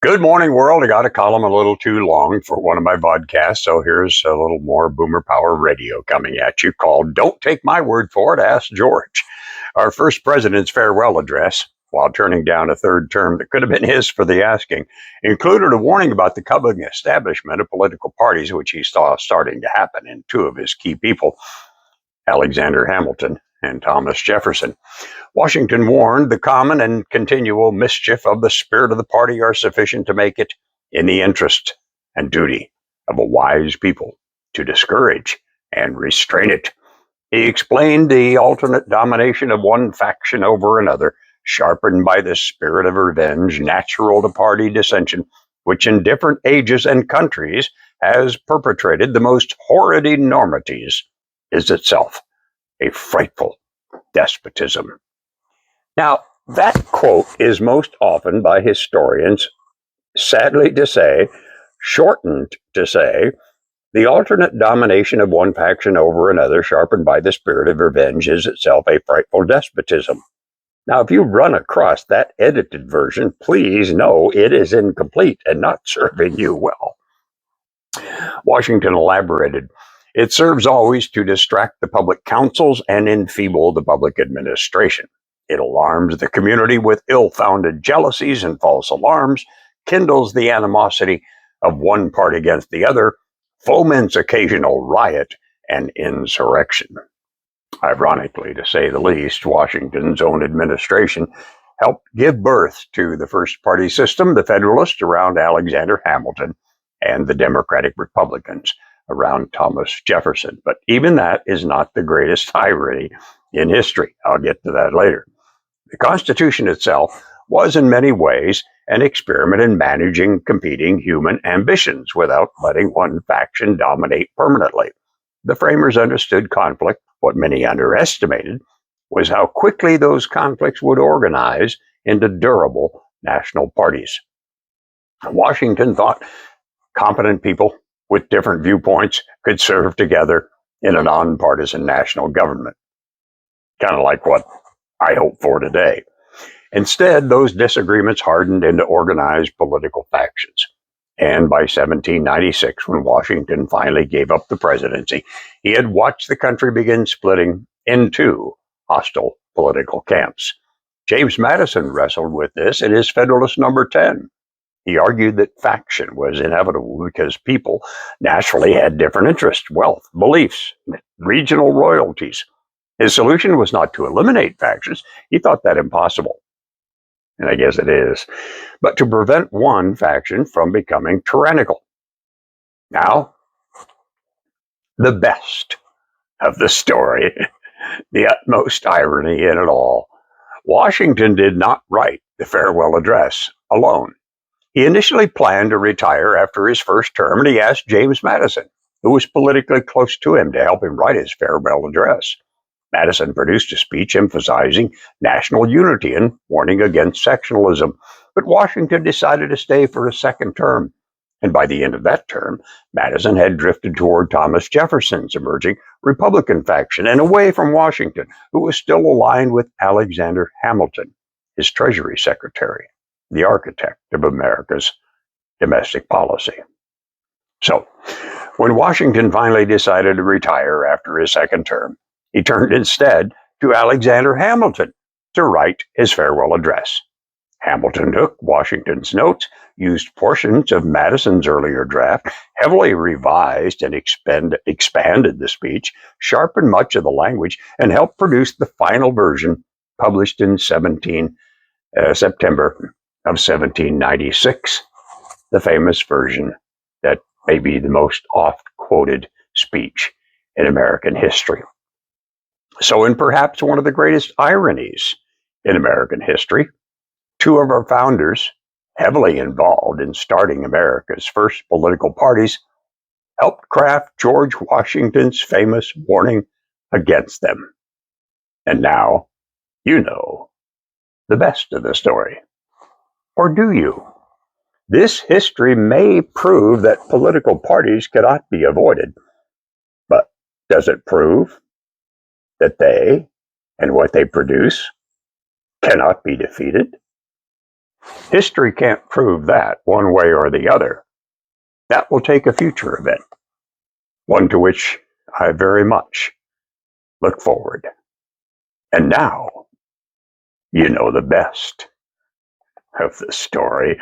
Good morning, world. I got a column a little too long for one of my podcasts, so here's a little more Boomer Power Radio coming at you called Don't Take My Word for It, Ask George. Our first president's farewell address, while turning down a third term that could have been his for the asking, included a warning about the coming establishment of political parties, which he saw starting to happen in two of his key people, Alexander Hamilton and Thomas Jefferson. Washington warned the common and continual mischief of the spirit of the party are sufficient to make it in the interest and duty of a wise people to discourage and restrain it. He explained the alternate domination of one faction over another, sharpened by the spirit of revenge natural to party dissension, which in different ages and countries has perpetrated the most horrid enormities, is itself a frightful despotism. Now, that quote is most often by historians, sadly to say, shortened to say, the alternate domination of one faction over another, sharpened by the spirit of revenge, is itself a frightful despotism. Now, if you run across that edited version, please know it is incomplete and not serving you well. Washington elaborated, it serves always to distract the public councils and enfeeble the public administration. It alarms the community with ill-founded jealousies and false alarms, kindles the animosity of one part against the other, foments occasional riot and insurrection. Ironically, to say the least, Washington's own administration helped give birth to the first party system, the Federalists, around Alexander Hamilton, and the Democratic Republicans around Thomas Jefferson. But even that is not the greatest irony in history. I'll get to that later. The Constitution itself was in many ways an experiment in managing competing human ambitions without letting one faction dominate permanently. The framers understood conflict. What many underestimated was how quickly those conflicts would organize into durable national parties. Washington thought competent people with different viewpoints could serve together in a nonpartisan national government. Kind of like what I hope for today. Instead, those disagreements hardened into organized political factions. And by 1796, when Washington finally gave up the presidency, he had watched the country begin splitting into hostile political camps. James Madison wrestled with this in his Federalist Number 10. He argued that faction was inevitable because people naturally had different interests, wealth, beliefs, regional royalties. His solution was not to eliminate factions. He thought that impossible. And I guess it is. But to prevent one faction from becoming tyrannical. Now, the best of the story, the utmost irony in it all. Washington did not write the farewell address alone. He initially planned to retire after his first term, and he asked James Madison, who was politically close to him, to help him write his farewell address. Madison produced a speech emphasizing national unity and warning against sectionalism, but Washington decided to stay for a second term. And by the end of that term, Madison had drifted toward Thomas Jefferson's emerging Republican faction and away from Washington, who was still aligned with Alexander Hamilton, his Treasury Secretary, the architect of America's domestic policy. So, when Washington finally decided to retire after his second term, he turned instead to Alexander Hamilton to write his farewell address. Hamilton took Washington's notes, used portions of Madison's earlier draft, heavily revised and expanded the speech, sharpened much of the language, and helped produce the final version published in September of 1796, the famous version that may be the most oft-quoted speech in American history. So, in perhaps one of the greatest ironies in American history, two of our founders, heavily involved in starting America's first political parties, helped craft George Washington's famous warning against them. And now, you know the best of the story. Or do you? This history may prove that political parties cannot be avoided, but does it prove that they and what they produce cannot be defeated? History can't prove that one way or the other. That will take a future event, one to which I very much look forward. And now, you know the best of the story.